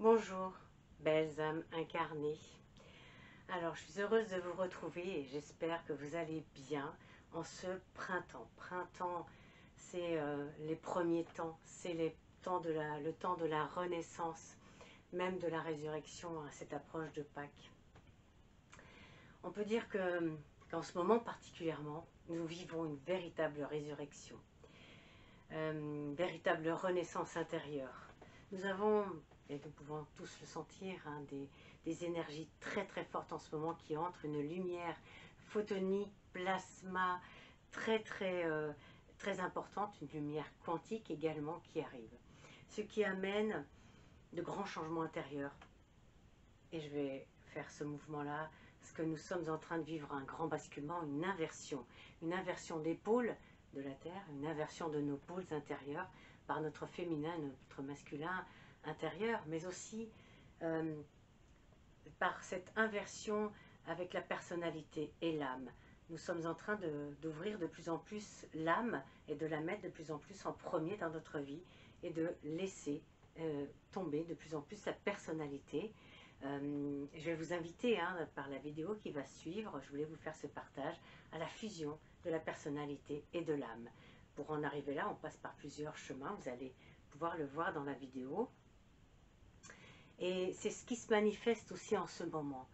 Bonjour, belles âmes incarnées. Alors, je suis heureuse de vous retrouver et j'espère que vous allez bien en ce printemps. Printemps, c'est les premiers temps, c'est le temps de la renaissance, même de la résurrection à cette approche de Pâques. On peut dire qu'en ce moment particulièrement, nous vivons une véritable résurrection, une véritable renaissance intérieure. Nous avons, et nous pouvons tous le sentir, hein, des énergies très très fortes en ce moment qui entrent, une lumière photonique, plasma très importante, une lumière quantique également qui arrive. Ce qui amène de grands changements intérieurs. Et je vais faire ce mouvement-là, parce que nous sommes en train de vivre un grand basculement, une inversion des pôles de la Terre, une inversion de nos pôles intérieurs par notre féminin, notre masculin intérieur, mais aussi par cette inversion avec la personnalité et l'âme. Nous sommes en train d'ouvrir de plus en plus l'âme et de la mettre de plus en plus en premier dans notre vie et de laisser tomber de plus en plus la personnalité. Je vais vous inviter, hein, par la vidéo qui va suivre, je voulais vous faire ce partage, à la fusion de la personnalité et de l'âme. Pour en arriver là, on passe par plusieurs chemins, vous allez pouvoir le voir dans la vidéo. Et c'est ce qui se manifeste aussi en ce moment.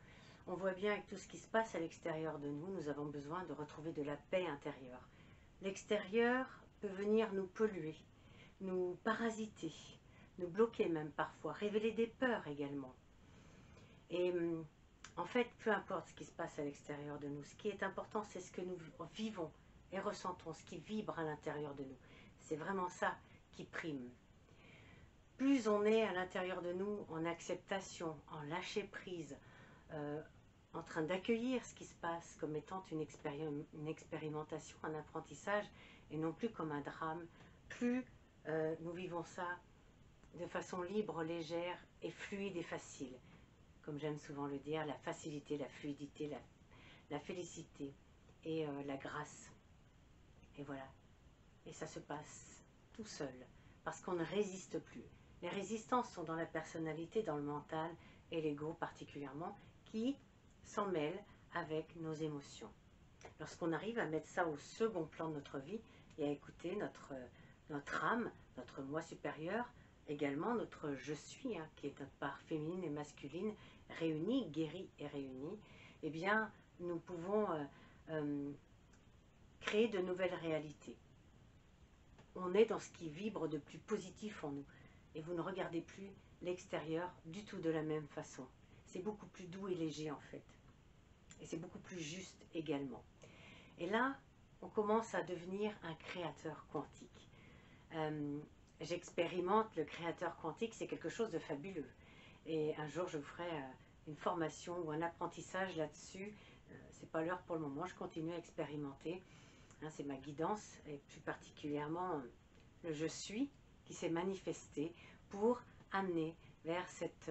On voit bien avec tout ce qui se passe à l'extérieur de nous, nous avons besoin de retrouver de la paix intérieure. L'extérieur peut venir nous polluer, nous parasiter, nous bloquer même parfois, révéler des peurs également. Et en fait, peu importe ce qui se passe à l'extérieur de nous, ce qui est important, c'est ce que nous vivons et ressentons, ce qui vibre à l'intérieur de nous. C'est vraiment ça qui prime. Plus on est à l'intérieur de nous en acceptation, en lâcher prise, en train d'accueillir ce qui se passe comme étant une expérimentation, un apprentissage, et non plus comme un drame, plus nous vivons ça de façon libre, légère et fluide et facile. Comme j'aime souvent le dire, la facilité, la fluidité, la félicité et la grâce. Et voilà. Et ça se passe tout seul, parce qu'on ne résiste plus. Les résistances sont dans la personnalité, dans le mental et l'ego particulièrement, qui s'en mêlent avec nos émotions. Lorsqu'on arrive à mettre ça au second plan de notre vie et à écouter notre âme, notre moi supérieur, également notre je suis, hein, qui est notre part féminine et masculine, réunie, guérie et réunie, eh bien, nous pouvons créer de nouvelles réalités. On est dans ce qui vibre de plus positif en nous. Et vous ne regardez plus l'extérieur du tout de la même façon. C'est beaucoup plus doux et léger en fait. Et c'est beaucoup plus juste également. Et là, on commence à devenir un créateur quantique. J'expérimente le créateur quantique, c'est quelque chose de fabuleux. Et un jour, je vous ferai une formation ou un apprentissage là-dessus. C'est pas l'heure pour le moment, je continue à expérimenter. Hein, c'est ma guidance, et plus particulièrement le je suis qui s'est manifesté pour amener vers cette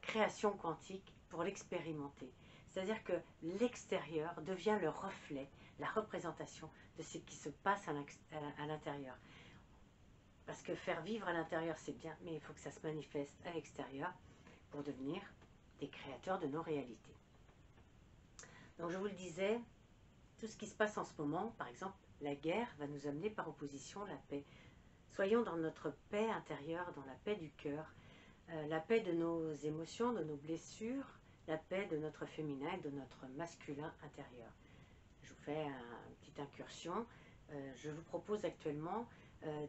création quantique pour l'expérimenter. C'est-à-dire que l'extérieur devient le reflet, la représentation de ce qui se passe à l'intérieur. Parce que faire vivre à l'intérieur, c'est bien, mais il faut que ça se manifeste à l'extérieur pour devenir des créateurs de nos réalités. Donc je vous le disais, tout ce qui se passe en ce moment, par exemple, la guerre va nous amener par opposition la paix. Soyons dans notre paix intérieure, dans la paix du cœur, la paix de nos émotions, de nos blessures, la paix de notre féminin et de notre masculin intérieur. Je vous fais une petite incursion. Je vous propose actuellement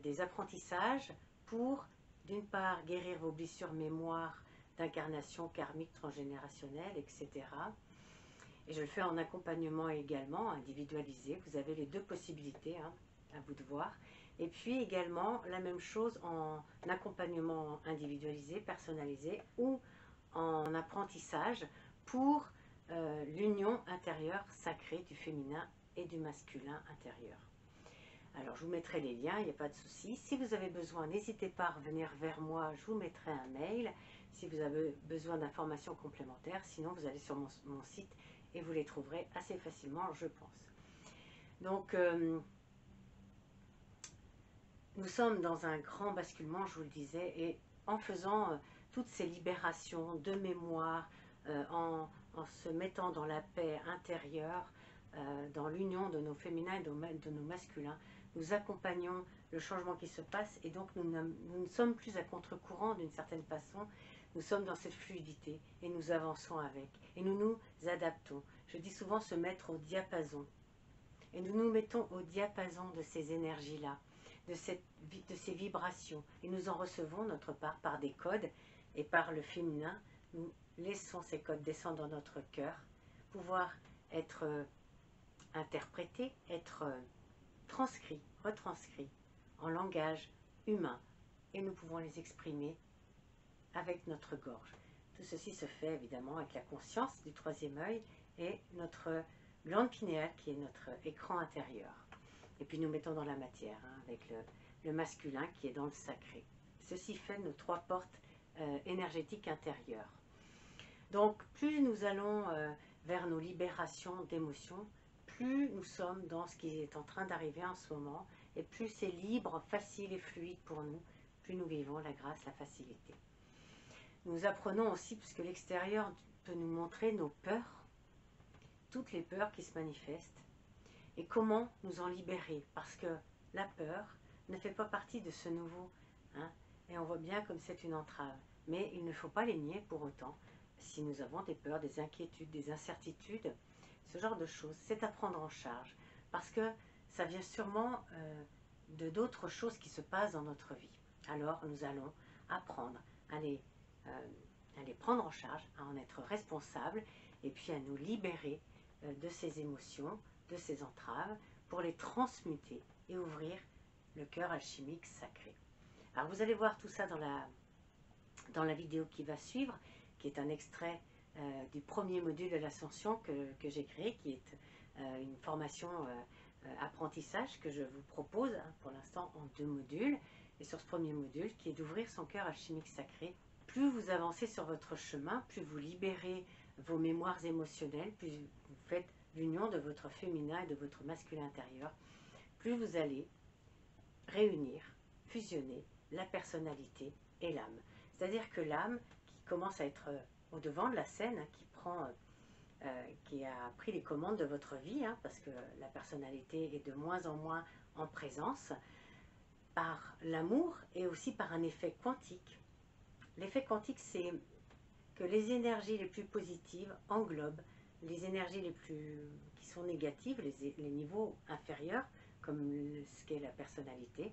des apprentissages pour, d'une part, guérir vos blessures mémoire d'incarnation karmique transgénérationnelle, etc. Et je le fais en accompagnement également, individualisé. Vous avez les deux possibilités, hein, à vous de voir. Et puis également la même chose en accompagnement individualisé, personnalisé ou en apprentissage pour l'union intérieure sacrée du féminin et du masculin intérieur. Alors je vous mettrai les liens, il n'y a pas de souci. Si vous avez besoin, n'hésitez pas à revenir vers moi, je vous mettrai un mail. Si vous avez besoin d'informations complémentaires, sinon vous allez sur mon site et vous les trouverez assez facilement, je pense. Donc, nous sommes dans un grand basculement, je vous le disais, et en faisant toutes ces libérations de mémoire, en se mettant dans la paix intérieure, dans l'union de nos féminins et de nos masculins, nous accompagnons le changement qui se passe, et donc nous ne sommes plus à contre-courant d'une certaine façon, nous sommes dans cette fluidité et nous avançons avec, et nous nous adaptons. Je dis souvent se mettre au diapason, et nous nous mettons au diapason de ces énergies-là, de ces vibrations, et nous en recevons notre part par des codes, et par le féminin, nous laissons ces codes descendre dans notre cœur, pouvoir être interprétés, être transcrits, retranscrits en langage humain, et nous pouvons les exprimer avec notre gorge. Tout ceci se fait évidemment avec la conscience du troisième œil et notre glande pinéale qui est notre écran intérieur. Et puis nous mettons dans la matière, avec le masculin qui est dans le sacré. Ceci fait nos 3 portes énergétiques intérieures. Donc plus nous allons vers nos libérations d'émotions, plus nous sommes dans ce qui est en train d'arriver en ce moment, et plus c'est libre, facile et fluide pour nous, plus nous vivons la grâce, la facilité. Nous apprenons aussi, puisque l'extérieur peut nous montrer nos peurs, toutes les peurs qui se manifestent, et comment nous en libérer, parce que la peur ne fait pas partie de ce nouveau, et on voit bien comme c'est une entrave, mais il ne faut pas les nier pour autant. Si nous avons des peurs, des inquiétudes, des incertitudes, ce genre de choses, c'est à prendre en charge, parce que ça vient sûrement de d'autres choses qui se passent dans notre vie. Alors nous allons apprendre à les prendre en charge, à en être responsable, et puis à nous libérer de ces émotions, de ces entraves, pour les transmuter et ouvrir le cœur alchimique sacré. Alors vous allez voir tout ça dans la vidéo qui va suivre, qui est un extrait du premier module de l'ascension que j'ai créé, qui est une formation apprentissage que je vous propose, pour l'instant en 2 modules, et sur ce premier module qui est d'ouvrir son cœur alchimique sacré. Plus vous avancez sur votre chemin, plus vous libérez vos mémoires émotionnelles, plus vous faites l'union de votre féminin et de votre masculin intérieur, plus vous allez réunir, fusionner la personnalité et l'âme. C'est-à-dire que l'âme qui commence à être au devant de la scène, qui a pris les commandes de votre vie, parce que la personnalité est de moins en moins en présence, par l'amour et aussi par un effet quantique. L'effet quantique, c'est que les énergies les plus positives englobent les énergies qui sont négatives, les niveaux inférieurs, comme ce qu'est la personnalité,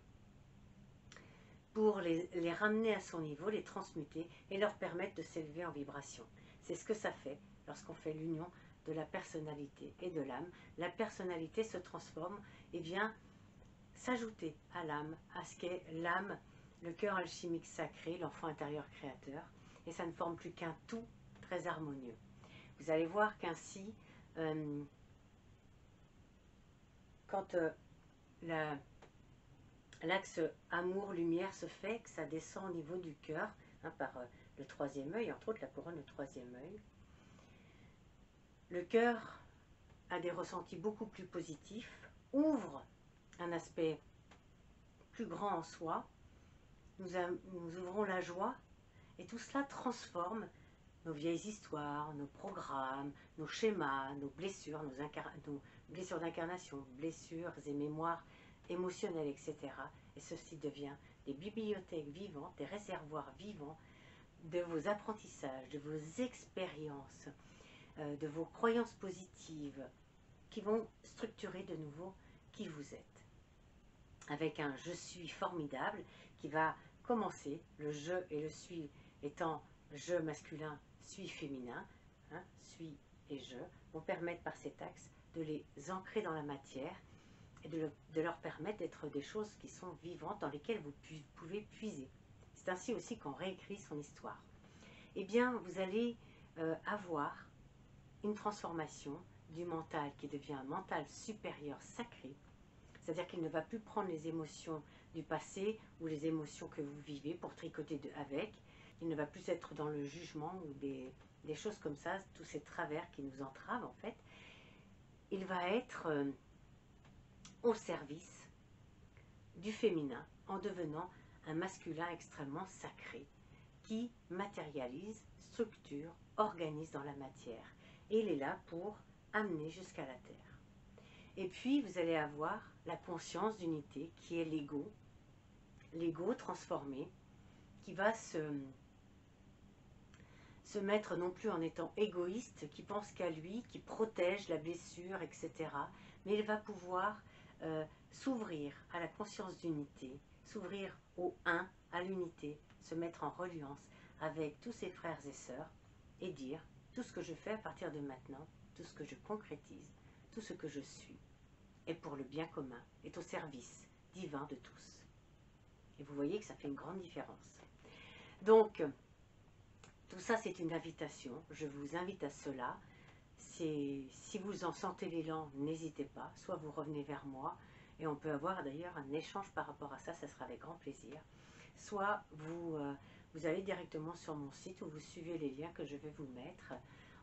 pour les ramener à son niveau, les transmuter et leur permettre de s'élever en vibration. C'est ce que ça fait lorsqu'on fait l'union de la personnalité et de l'âme. La personnalité se transforme et vient s'ajouter à l'âme, à ce qu'est l'âme, le cœur alchimique sacré, l'enfant intérieur créateur, et ça ne forme plus qu'un tout très harmonieux. Vous allez voir qu'ainsi, quand l'axe amour-lumière se fait, que ça descend au niveau du cœur, par le troisième œil, entre autres la couronne, le troisième œil, le cœur a des ressentis beaucoup plus positifs, ouvre un aspect plus grand en soi, nous ouvrons la joie, et tout cela transforme nos vieilles histoires, nos programmes, nos schémas, nos blessures, nos blessures d'incarnation, blessures et mémoires émotionnelles, etc. Et ceci devient des bibliothèques vivantes, des réservoirs vivants de vos apprentissages, de vos expériences, de vos croyances positives, qui vont structurer de nouveau qui vous êtes. Avec un « je suis formidable » qui va commencer, le « je » et le « suis » étant « je » masculin, « suis » féminin, « suis » et « je » vont permettre par cet axe de les ancrer dans la matière et de leur permettre d'être des choses qui sont vivantes, dans lesquelles vous pouvez puiser. C'est ainsi aussi qu'on réécrit son histoire. Eh bien, vous allez avoir une transformation du mental qui devient un mental supérieur sacré, c'est-à-dire qu'il ne va plus prendre les émotions du passé ou les émotions que vous vivez pour tricoter avec. Il ne va plus être dans le jugement ou des choses comme ça, tous ces travers qui nous entravent en fait. Il va être au service du féminin en devenant un masculin extrêmement sacré qui matérialise, structure, organise dans la matière. Et il est là pour amener jusqu'à la Terre. Et puis, vous allez avoir la conscience d'unité qui est l'ego transformé, qui va se mettre non plus en étant égoïste, qui pense qu'à lui, qui protège la blessure, etc. Mais il va pouvoir s'ouvrir à la conscience d'unité, s'ouvrir au un, à l'unité, se mettre en reliance avec tous ses frères et sœurs et dire tout ce que je fais à partir de maintenant, tout ce que je concrétise, tout ce que je suis, est pour le bien commun, est au service divin de tous. Et vous voyez que ça fait une grande différence. Donc, tout ça, c'est une invitation. Je vous invite à cela. Si vous en sentez l'élan, n'hésitez pas. Soit vous revenez vers moi, et on peut avoir d'ailleurs un échange par rapport à ça, ça sera avec grand plaisir. Soit vous allez directement sur mon site où vous suivez les liens que je vais vous mettre.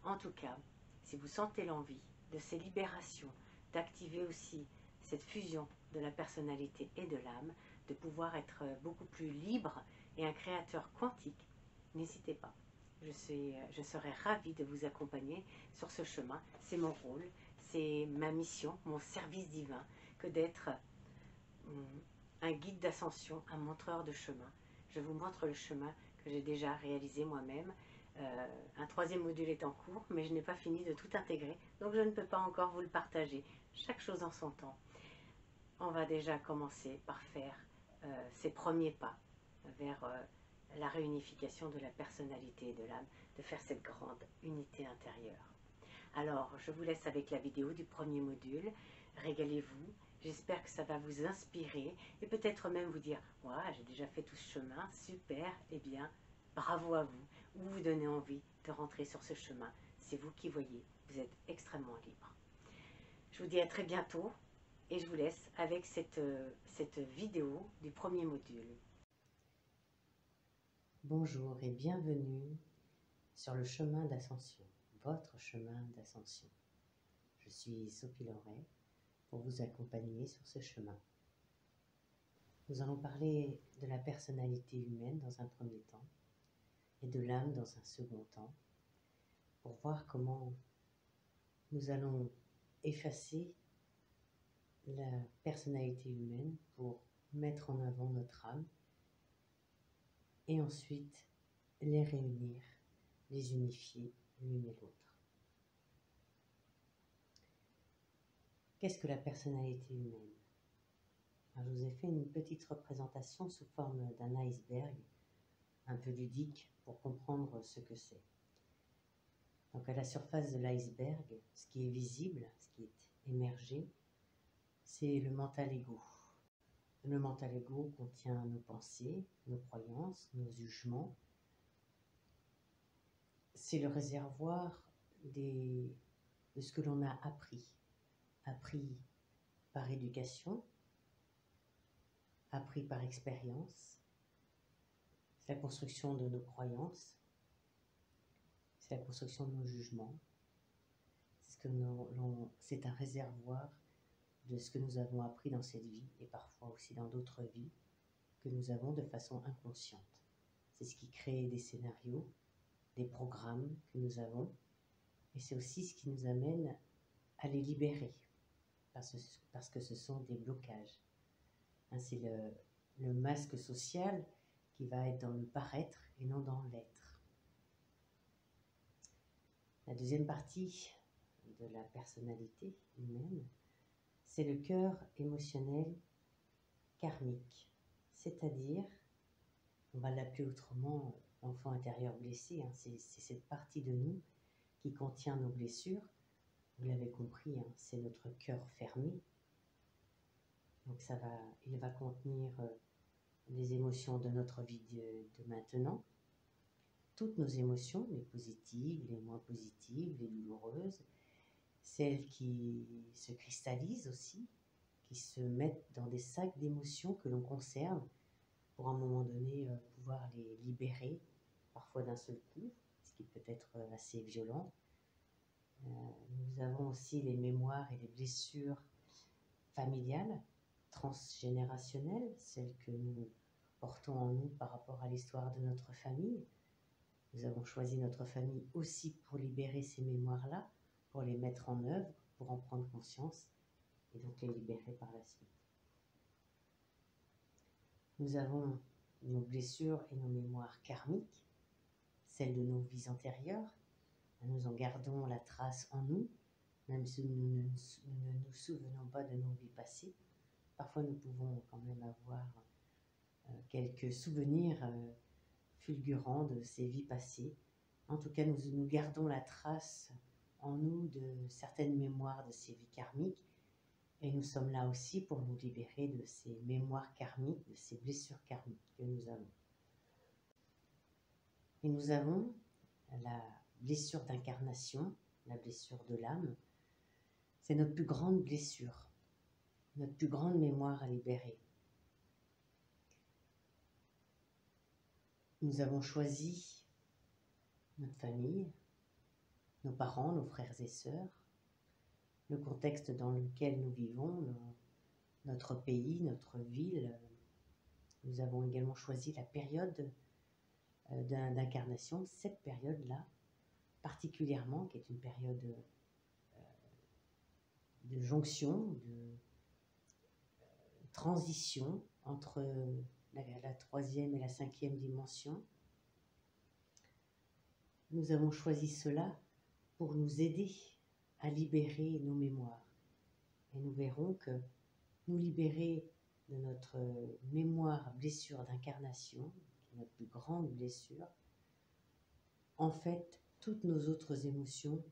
En tout cas, si vous sentez l'envie de ces libérations, d'activer aussi cette fusion de la personnalité et de l'âme, de pouvoir être beaucoup plus libre et un créateur quantique, n'hésitez pas. Je serai ravie de vous accompagner sur ce chemin. C'est mon rôle, c'est ma mission, mon service divin, que d'être un guide d'ascension, un montreur de chemin. Je vous montre le chemin que j'ai déjà réalisé moi-même. Un troisième module est en cours, mais je n'ai pas fini de tout intégrer, donc je ne peux pas encore vous le partager. Chaque chose en son temps. On va déjà commencer par faire ces premiers pas vers la réunification de la personnalité et de l'âme, de faire cette grande unité intérieure. Alors, je vous laisse avec la vidéo du premier module. Régalez-vous. J'espère que ça va vous inspirer et peut-être même vous dire « Ouais, j'ai déjà fait tout ce chemin, super, eh bien, bravo à vous » ou vous donner envie de rentrer sur ce chemin. C'est vous qui voyez, vous êtes extrêmement libre. Je vous dis à très bientôt et je vous laisse avec cette vidéo du premier module. Bonjour et bienvenue sur le chemin d'ascension, votre chemin d'ascension. Je suis Sophie Loret pour vous accompagner sur ce chemin. Nous allons parler de la personnalité humaine dans un premier temps et de l'âme dans un second temps pour voir comment nous allons effacer la personnalité humaine pour mettre en avant notre âme et ensuite les réunir, les unifier l'une et l'autre. Qu'est-ce que la personnalité humaine? Alors, je vous ai fait une petite représentation sous forme d'un iceberg, un peu ludique, pour comprendre ce que c'est. Donc à la surface de l'iceberg, ce qui est visible, ce qui est émergé, c'est le mental ego. Le mental ego contient nos pensées, nos croyances, nos jugements. C'est le réservoir de ce que l'on a appris par éducation, appris par expérience. C'est la construction de nos croyances, c'est la construction de nos jugements. C'est un réservoir de ce que nous avons appris dans cette vie et parfois aussi dans d'autres vies que nous avons de façon inconsciente. C'est ce qui crée des scénarios, des programmes que nous avons et c'est aussi ce qui nous amène à les libérer parce que ce sont des blocages. C'est le masque social qui va être dans le paraître et non dans l'être. La deuxième partie de la personnalité humaine, c'est le cœur émotionnel karmique, c'est-à-dire, on va l'appeler autrement l'enfant intérieur blessé, c'est cette partie de nous qui contient nos blessures. Vous l'avez compris, c'est notre cœur fermé. Donc il va contenir les émotions de notre vie de maintenant, toutes nos émotions, les positives, les moins positives, les douloureuses, celles qui se cristallisent aussi, qui se mettent dans des sacs d'émotions que l'on conserve pour à un moment donné pouvoir les libérer, parfois d'un seul coup, ce qui peut être assez violent. Nous avons aussi les mémoires et les blessures familiales, transgénérationnelles, celles que nous portons en nous par rapport à l'histoire de notre famille. Nous avons choisi notre famille aussi pour libérer ces mémoires-là, pour les mettre en œuvre, pour en prendre conscience et donc les libérer par la suite. Nous avons nos blessures et nos mémoires karmiques, celles de nos vies antérieures. Nous en gardons la trace en nous, même si nous ne nous souvenons pas de nos vies passées. Parfois, nous pouvons quand même avoir quelques souvenirs fulgurants de ces vies passées. En tout cas, nous gardons la trace en nous de certaines mémoires de ces vies karmiques. Et nous sommes là aussi pour nous libérer de ces mémoires karmiques, de ces blessures karmiques que nous avons. Et nous avons la blessure d'incarnation, la blessure de l'âme. C'est notre plus grande blessure, notre plus grande mémoire à libérer. Nous avons choisi notre famille, nos parents, nos frères et sœurs, le contexte dans lequel nous vivons, notre pays, notre ville. Nous avons également choisi la période d'incarnation, cette période-là, particulièrement, qui est une période de jonction, de transition entre la troisième et la cinquième dimension. Nous avons choisi cela pour nous aider à libérer nos mémoires. Et nous verrons que nous libérer de notre mémoire blessure d'incarnation, qui est notre plus grande blessure, en fait, toutes nos autres émotions,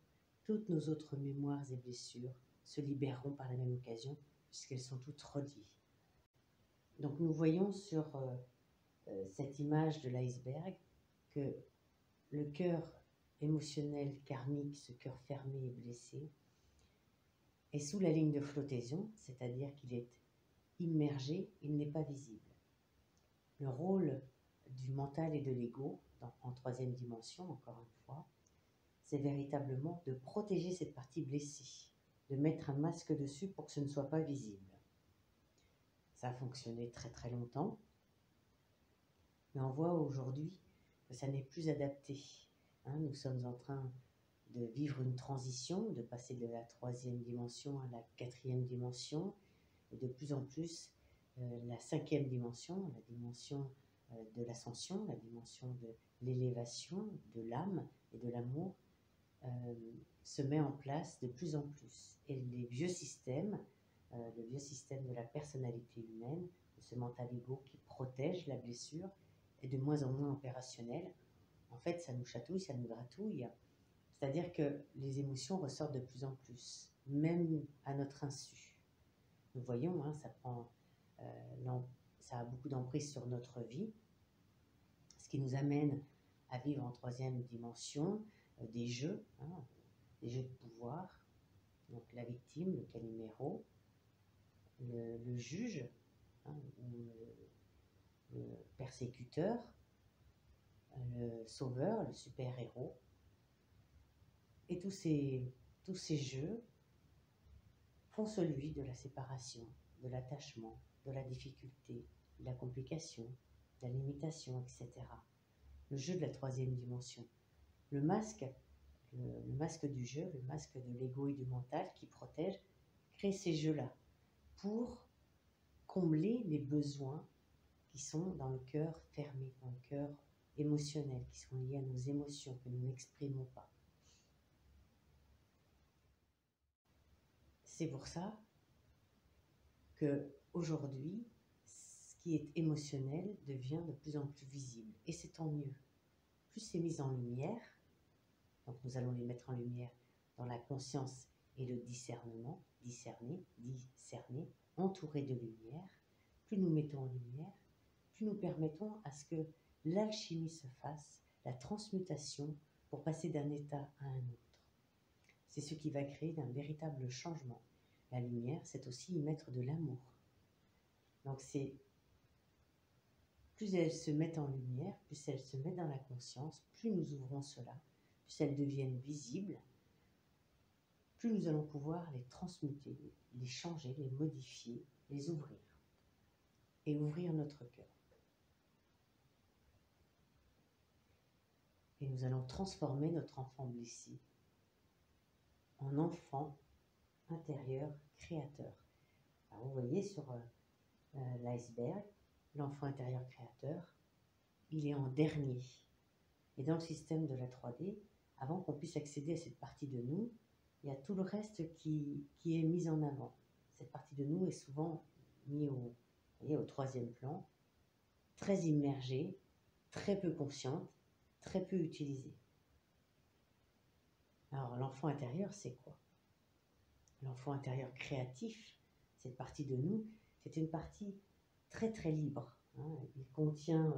toutes nos autres mémoires et blessures se libéreront par la même occasion, puisqu'elles sont toutes reliées. Donc nous voyons sur cette image de l'iceberg que le cœur émotionnel karmique, ce cœur fermé et blessé, est sous la ligne de flottaison, c'est-à-dire qu'il est immergé, il n'est pas visible. Le rôle du mental et de l'ego, en troisième dimension, encore une fois, c'est véritablement de protéger cette partie blessée, de mettre un masque dessus pour que ce ne soit pas visible. Ça a fonctionné très très longtemps, mais on voit aujourd'hui que ça n'est plus adapté. Nous sommes en train de vivre une transition, de passer de la troisième dimension à la quatrième dimension, et de plus en plus la cinquième dimension, la dimension de l'ascension, la dimension de l'élévation de l'âme et de l'amour, se met en place de plus en plus. Et les vieux systèmes, le vieux système de la personnalité humaine, de ce mental ego qui protège la blessure, est de moins en moins opérationnel. En fait, ça nous chatouille, ça nous gratouille. C'est-à-dire que les émotions ressortent de plus en plus, même à notre insu. Nous voyons, ça a beaucoup d'emprise sur notre vie, ce qui nous amène à vivre en troisième dimension des jeux de pouvoir, donc la victime, le caliméro, le juge, le persécuteur, le sauveur, le super-héros. Et tous ces jeux font celui de la séparation, de l'attachement, de la difficulté, de la complication, de la limitation, etc. Le jeu de la troisième dimension. Le masque du jeu, le masque de l'ego et du mental qui protège, crée ces jeux-là pour combler les besoins qui sont dans le cœur fermé, dans le cœur émotionnel, qui sont liés à nos émotions que nous n'exprimons pas. C'est pour ça qu'aujourd'hui, ce qui est émotionnel devient de plus en plus visible. Et c'est tant mieux. Plus c'est mis en lumière, donc nous allons les mettre en lumière dans la conscience et le discernement, discerner, entouré de lumière. Plus nous mettons en lumière, plus nous permettons à ce que l'alchimie se fasse, la transmutation pour passer d'un état à un autre. C'est ce qui va créer un véritable changement. La lumière, c'est aussi y mettre de l'amour. Donc plus elles se mettent en lumière, plus elles se mettent dans la conscience, plus nous ouvrons cela, plus elles deviennent visibles, plus nous allons pouvoir les transmuter, les changer, les modifier, les ouvrir. Et ouvrir notre cœur. Et nous allons transformer notre enfant blessé en enfant intérieur créateur. Alors vous voyez sur l'iceberg, l'enfant intérieur créateur, il est en dernier. Et dans le système de la 3D, avant qu'on puisse accéder à cette partie de nous, il y a tout le reste qui est mis en avant. Cette partie de nous est souvent mise au troisième plan, très immergée, très peu consciente, très peu utilisée. Alors l'enfant intérieur, c'est quoi? L'enfant intérieur créatif, cette partie de nous, c'est une partie très très libre. Il contient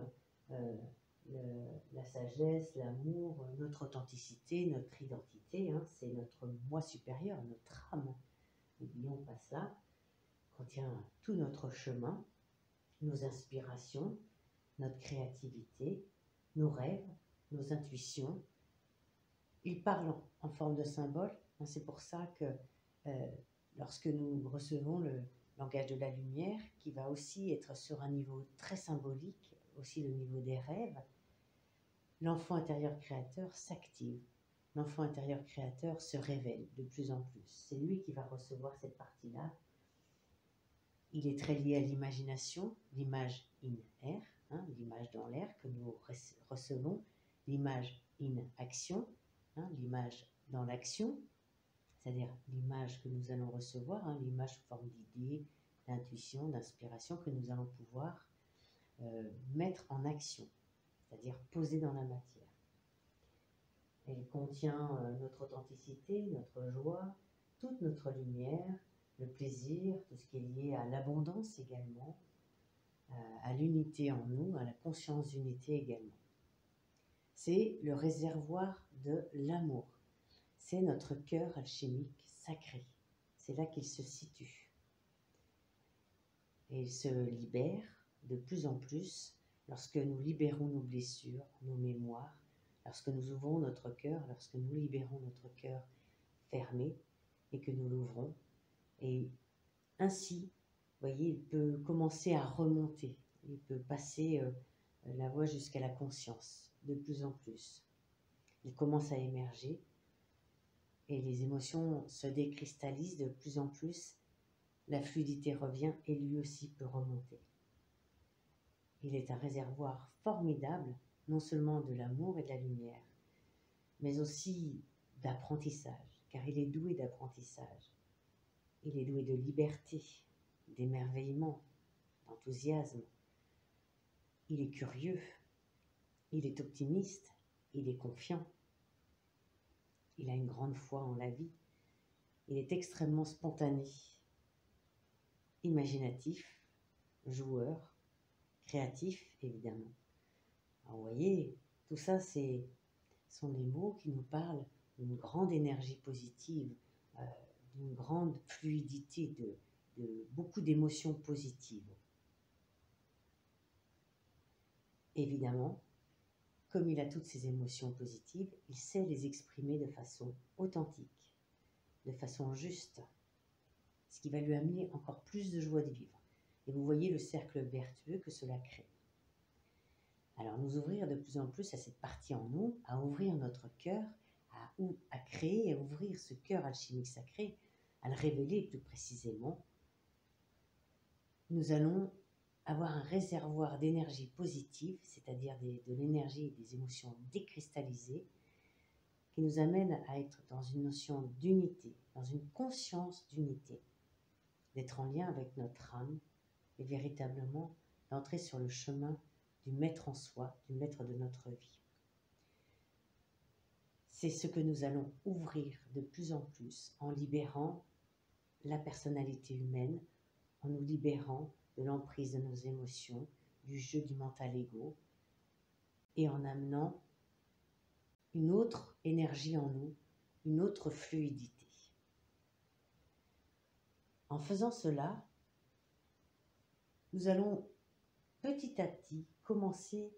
la sagesse, l'amour, notre authenticité, notre identité. C'est notre moi supérieur, notre âme. N'oublions pas cela. Contient tout notre chemin, nos inspirations, notre créativité, nos rêves, nos intuitions. Il parle en forme de symbole. C'est pour ça que lorsque nous recevons le langage de la lumière, qui va aussi être sur un niveau très symbolique, aussi le niveau des rêves, l'enfant intérieur créateur s'active. L'enfant intérieur créateur se révèle de plus en plus. C'est lui qui va recevoir cette partie-là. Il est très lié à l'imagination, l'image in air, l'image dans l'air que nous recevons, l'image in action, l'image dans l'action, c'est-à-dire l'image que nous allons recevoir, l'image sous forme d'idée, d'intuition, d'inspiration que nous allons pouvoir mettre en action, c'est-à-dire poser dans la matière. Elle contient notre authenticité, notre joie, toute notre lumière, le plaisir, tout ce qui est lié à l'abondance également, à l'unité en nous, à la conscience d'unité également. C'est le réservoir de l'amour. C'est notre cœur alchimique sacré. C'est là qu'il se situe. Et il se libère de plus en plus lorsque nous libérons nos blessures, nos mémoires, lorsque nous ouvrons notre cœur, lorsque nous libérons notre cœur fermé et que nous l'ouvrons. Et ainsi, vous voyez, il peut commencer à remonter. Il peut passer la voie jusqu'à la conscience, de plus en plus. Il commence à émerger et les émotions se décristallisent de plus en plus. La fluidité revient et lui aussi peut remonter. Il est un réservoir formidable, non seulement de l'amour et de la lumière, mais aussi d'apprentissage, car il est doué d'apprentissage. Il est doué de liberté, d'émerveillement, d'enthousiasme. Il est curieux, il est optimiste, il est confiant. Il a une grande foi en la vie. Il est extrêmement spontané, imaginatif, joueur, créatif, évidemment. Alors, vous voyez, tout ça, sont des mots qui nous parlent d'une grande énergie positive, d'une grande fluidité, de beaucoup d'émotions positives. Évidemment, comme il a toutes ces émotions positives, il sait les exprimer de façon authentique, de façon juste, ce qui va lui amener encore plus de joie de vivre. Et vous voyez le cercle vertueux que cela crée. Alors nous ouvrir de plus en plus à cette partie en nous, à ouvrir notre cœur, à créer, à ouvrir ce cœur alchimique sacré, à le révéler plus précisément, nous allons avoir un réservoir d'énergie positive, c'est-à-dire de l'énergie et des émotions décristallisées, qui nous amène à être dans une notion d'unité, dans une conscience d'unité, d'être en lien avec notre âme et véritablement d'entrer sur le chemin du maître en soi, du maître de notre vie. C'est ce que nous allons ouvrir de plus en plus en libérant la personnalité humaine, en nous libérant de l'emprise de nos émotions, du jeu du mental égo, et en amenant une autre énergie en nous, une autre fluidité. En faisant cela, nous allons petit à petit commencer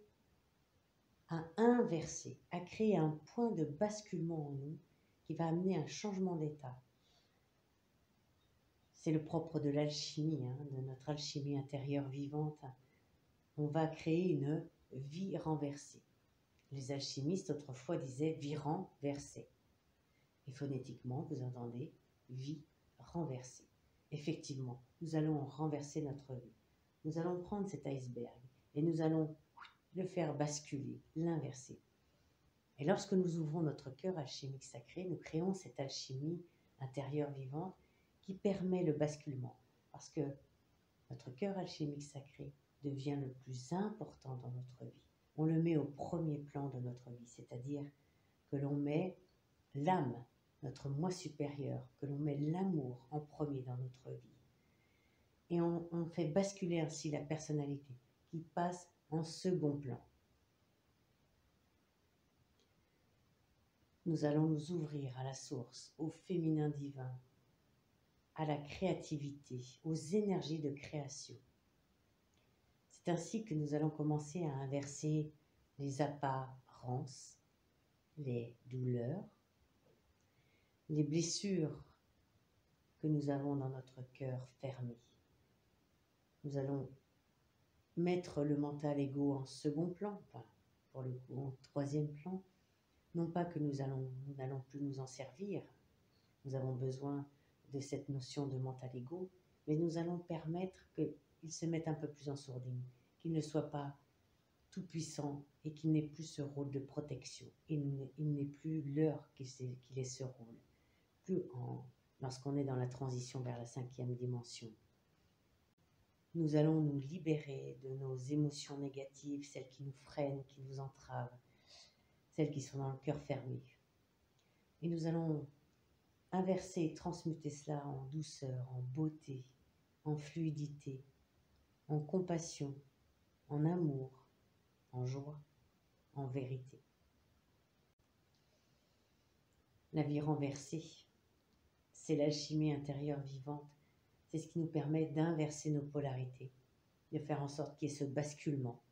à inverser, à créer un point de basculement en nous qui va amener un changement d'état. C'est le propre de l'alchimie, de notre alchimie intérieure vivante. On va créer une vie renversée. Les alchimistes autrefois disaient virant, versé. Et phonétiquement, vous entendez vie renversée. Effectivement, nous allons renverser notre vie. Nous allons prendre cet iceberg et nous allons le faire basculer, l'inverser. Et lorsque nous ouvrons notre cœur alchimique sacré, nous créons cette alchimie intérieure vivante qui permet le basculement. Parce que notre cœur alchimique sacré devient le plus important dans notre vie. On le met au premier plan de notre vie, c'est-à-dire que l'on met l'âme, notre moi supérieur, que l'on met l'amour en premier dans notre vie. Et on fait basculer ainsi la personnalité qui passe en second plan. Nous allons nous ouvrir à la source, au féminin divin, à la créativité, aux énergies de création. C'est ainsi que nous allons commencer à inverser les apparences, les douleurs, les blessures que nous avons dans notre cœur fermé. Nous allons mettre le mental égo en second plan, enfin, pour le coup en troisième plan. Non pas que nous n'allons plus nous en servir, nous avons besoin de cette notion de mental égo, mais nous allons permettre qu'il se mette un peu plus en sourdine, qu'il ne soit pas tout puissant et qu'il n'ait plus ce rôle de protection. Il n'est plus l'heure qu'il ait ce rôle, lorsqu'on est dans la transition vers la 5e dimension. Nous allons nous libérer de nos émotions négatives, celles qui nous freinent, qui nous entravent, celles qui sont dans le cœur fermé. Et nous allons inverser et transmuter cela en douceur, en beauté, en fluidité, en compassion, en amour, en joie, en vérité. La vie renversée, c'est l'alchimie intérieure vivante. C'est ce qui nous permet d'inverser nos polarités, de faire en sorte qu'il y ait ce basculement.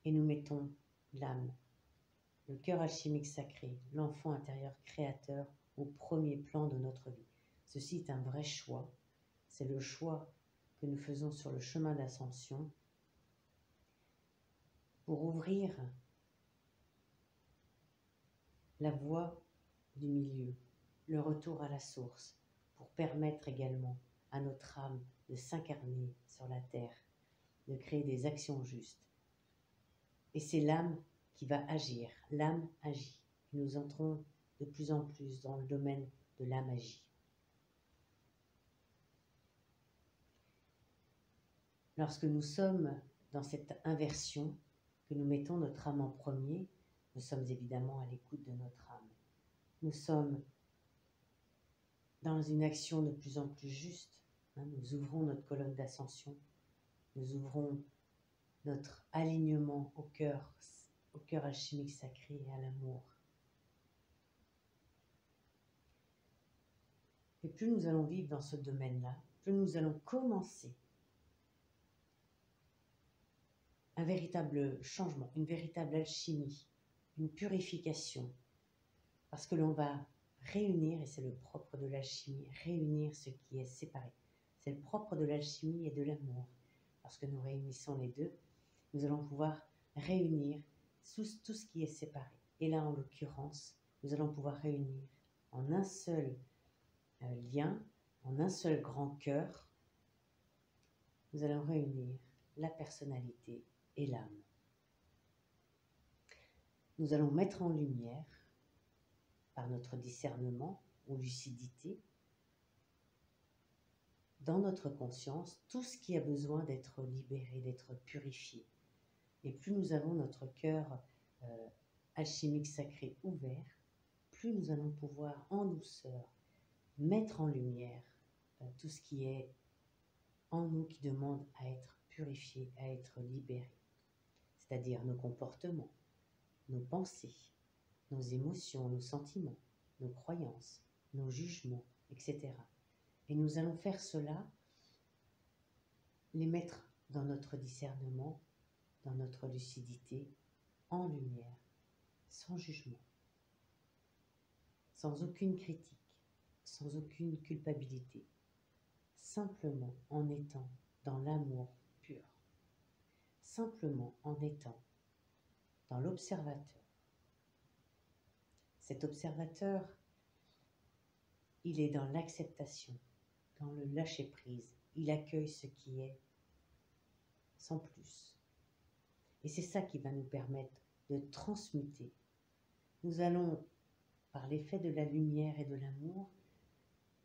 Et nous mettons l'âme, le cœur alchimique sacré, l'enfant intérieur créateur au premier plan de notre vie. Ceci est un vrai choix. C'est le choix que nous faisons sur le chemin d'ascension pour ouvrir la voie du milieu, le retour à la source, pour permettre également à notre âme de s'incarner sur la terre, de créer des actions justes. Et c'est l'âme qui va agir, l'âme agit. Nous entrons de plus en plus dans le domaine de la magie. Lorsque nous sommes dans cette inversion, que nous mettons notre âme en premier, nous sommes évidemment à l'écoute de notre âme. Nous sommes dans une action de plus en plus juste. Nous ouvrons notre colonne d'ascension, nous ouvrons notre alignement au cœur alchimique sacré et à l'amour. Et plus nous allons vivre dans ce domaine-là, plus nous allons commencer un véritable changement, une véritable alchimie, une purification, parce que l'on va réunir, et c'est le propre de l'alchimie, réunir ce qui est séparé. C'est le propre de l'alchimie et de l'amour. Lorsque nous réunissons les deux, nous allons pouvoir réunir tout ce qui est séparé. Et là, en l'occurrence, nous allons pouvoir réunir en un seul lien, en un seul grand cœur, nous allons réunir la personnalité et l'âme. Nous allons mettre en lumière, par notre discernement ou lucidité, dans notre conscience, tout ce qui a besoin d'être libéré, d'être purifié. Et plus nous avons notre cœur alchimique sacré ouvert, plus nous allons pouvoir en douceur mettre en lumière tout ce qui est en nous qui demande à être purifié, à être libéré. C'est-à-dire nos comportements, nos pensées, nos émotions, nos sentiments, nos croyances, nos jugements, etc. Et nous allons faire cela, les mettre dans notre discernement, dans notre lucidité, en lumière, sans jugement, sans aucune critique, sans aucune culpabilité, simplement en étant dans l'amour pur, simplement en étant dans l'observateur. Cet observateur, il est dans l'acceptation, dans le lâcher-prise. Il accueille ce qui est, sans plus. Et c'est ça qui va nous permettre de transmuter. Nous allons, par l'effet de la lumière et de l'amour,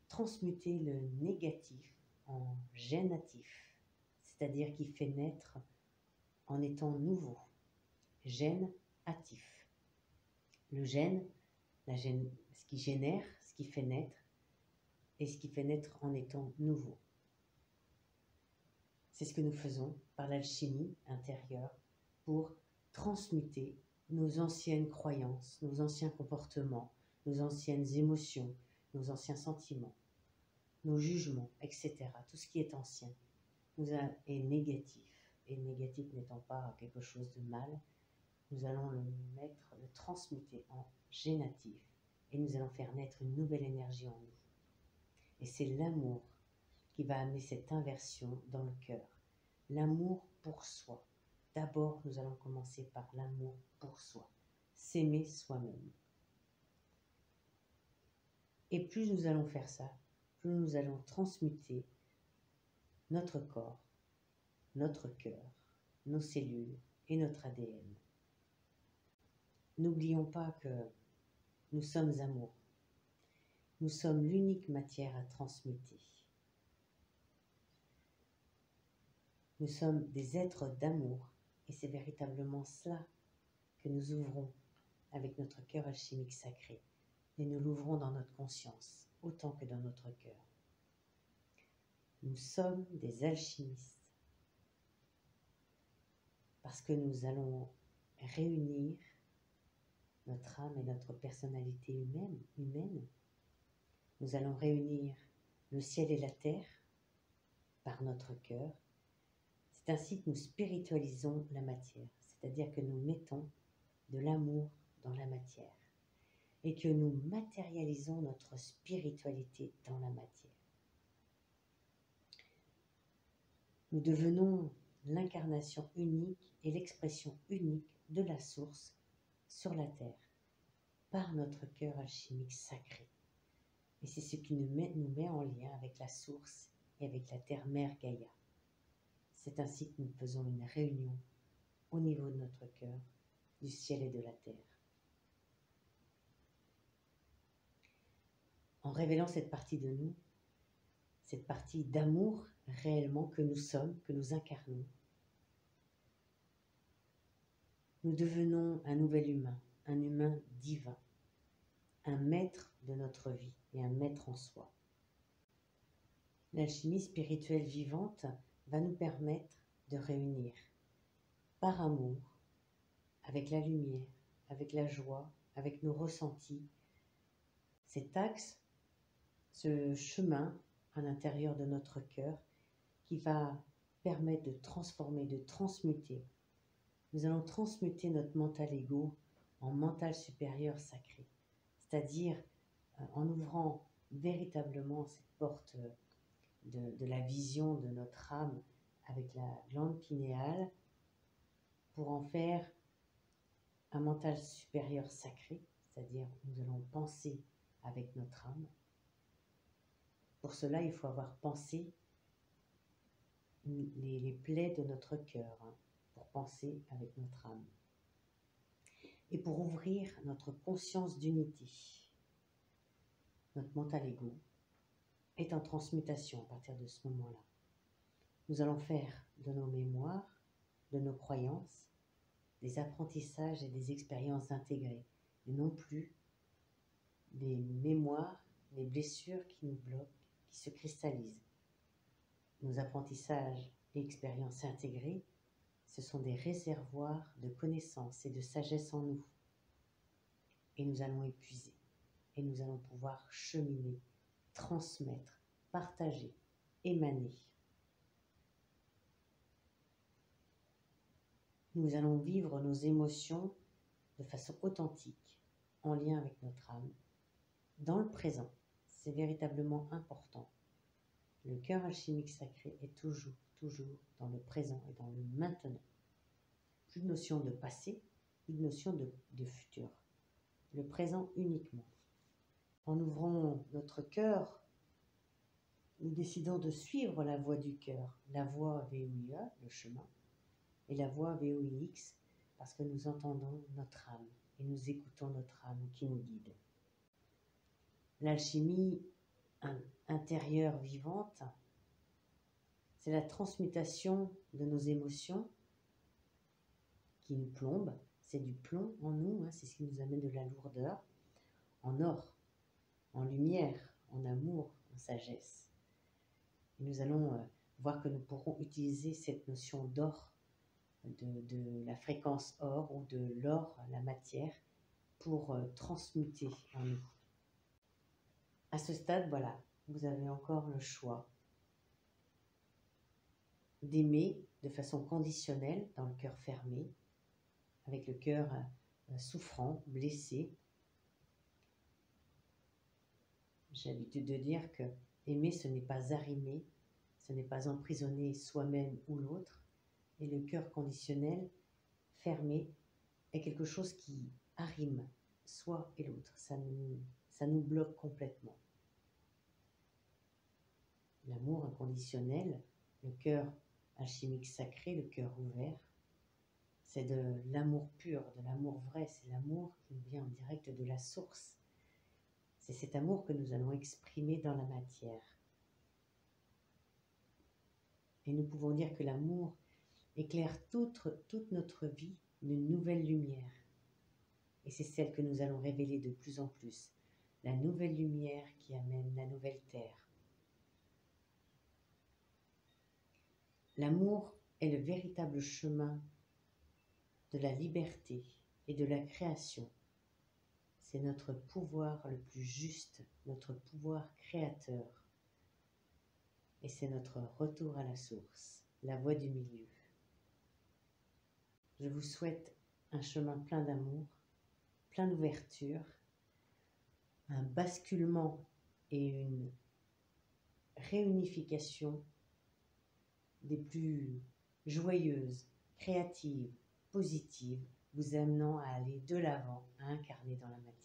transmuter le négatif en génatif, c'est-à-dire qui fait naître en étant nouveau. Gène hâtif. Le gène, ce qui génère, ce qui fait naître, et ce qui fait naître en étant nouveau. C'est ce que nous faisons par l'alchimie intérieure pour transmuter nos anciennes croyances, nos anciens comportements, nos anciennes émotions, nos anciens sentiments, nos jugements, etc. Tout ce qui est ancien est négatif. Et négatif n'étant pas quelque chose de mal, nous allons le transmuter en génatif. Et nous allons faire naître une nouvelle énergie en nous. Et c'est l'amour qui va amener cette inversion dans le cœur. L'amour pour soi. D'abord, nous allons commencer par l'amour pour soi. S'aimer soi-même. Et plus nous allons faire ça, plus nous allons transmuter notre corps, notre cœur, nos cellules et notre ADN. N'oublions pas que nous sommes amour. Nous sommes l'unique matière à transmuter. Nous sommes des êtres d'amour et c'est véritablement cela que nous ouvrons avec notre cœur alchimique sacré et nous l'ouvrons dans notre conscience autant que dans notre cœur. Nous sommes des alchimistes parce que nous allons réunir notre âme et notre personnalité humaine. Nous allons réunir le ciel et la terre par notre cœur. C'est ainsi que nous spiritualisons la matière, c'est-à-dire que nous mettons de l'amour dans la matière et que nous matérialisons notre spiritualité dans la matière. Nous devenons l'incarnation unique et l'expression unique de la source sur la terre par notre cœur alchimique sacré. Et c'est ce qui nous met en lien avec la source et avec la terre-mère Gaïa. C'est ainsi que nous faisons une réunion au niveau de notre cœur, du ciel et de la terre. En révélant cette partie de nous, cette partie d'amour réellement que nous sommes, que nous incarnons, nous devenons un nouvel humain, un humain divin, un maître de notre vie et un maître en soi. L'alchimie spirituelle vivante va nous permettre de réunir par amour, avec la lumière, avec la joie, avec nos ressentis, cet axe, ce chemin à l'intérieur de notre cœur qui va permettre de transformer, de transmuter. Nous allons transmuter notre mental égo en mental supérieur sacré, c'est-à-dire en ouvrant véritablement cette porte de la vision de notre âme avec la glande pinéale pour en faire un mental supérieur sacré, c'est-à-dire nous allons penser avec notre âme. Pour cela, il faut avoir pensé les plaies de notre cœur, pour penser avec notre âme. Et pour ouvrir notre conscience d'unité, notre mental égo est en transmutation à partir de ce moment-là. Nous allons faire de nos mémoires, de nos croyances, des apprentissages et des expériences intégrées, et non plus des mémoires, des blessures qui nous bloquent, qui se cristallisent. Nos apprentissages et expériences intégrées, ce sont des réservoirs de connaissances et de sagesse en nous. Et nous allons épuiser, et nous allons pouvoir cheminer, transmettre, partager, émaner. Nous allons vivre nos émotions de façon authentique, en lien avec notre âme, dans le présent. C'est véritablement important. Le cœur alchimique sacré est toujours dans le présent et dans le maintenant. Plus de notion de passé, plus de notion de futur, le présent uniquement. En ouvrant notre cœur, nous décidons de suivre la voie du cœur, la voie VOIE, le chemin, et la voie VOIX, parce que nous entendons notre âme et nous écoutons notre âme qui nous guide. L'alchimie intérieure vivante, c'est la transmutation de nos émotions qui nous plombent. C'est du plomb en nous, c'est ce qui nous amène de la lourdeur, en or, en lumière, en amour, en sagesse. Et nous allons voir que nous pourrons utiliser cette notion d'or, de la fréquence or ou de l'or, la matière, pour transmuter en nous. À ce stade, voilà, vous avez encore le choix d'aimer de façon conditionnelle, dans le cœur fermé, avec le cœur souffrant, blessé. J'ai l'habitude de dire que aimer, ce n'est pas arrimer, ce n'est pas emprisonner soi-même ou l'autre. Et le cœur conditionnel, fermé, est quelque chose qui arrime soi et l'autre. Ça nous bloque complètement. L'amour inconditionnel, le cœur alchimique sacré, le cœur ouvert, c'est de l'amour pur, de l'amour vrai, c'est l'amour qui nous vient en direct de la source. C'est cet amour que nous allons exprimer dans la matière. Et nous pouvons dire que l'amour éclaire toute notre vie d'une nouvelle lumière. Et c'est celle que nous allons révéler de plus en plus, la nouvelle lumière qui amène la nouvelle terre. L'amour est le véritable chemin de la liberté et de la création. C'est notre pouvoir le plus juste, notre pouvoir créateur. Et c'est notre retour à la source, la voie du milieu. Je vous souhaite un chemin plein d'amour, plein d'ouverture, un basculement et une réunification des plus joyeuses, créatives, positives, vous amenant à aller de l'avant, à incarner dans la matière.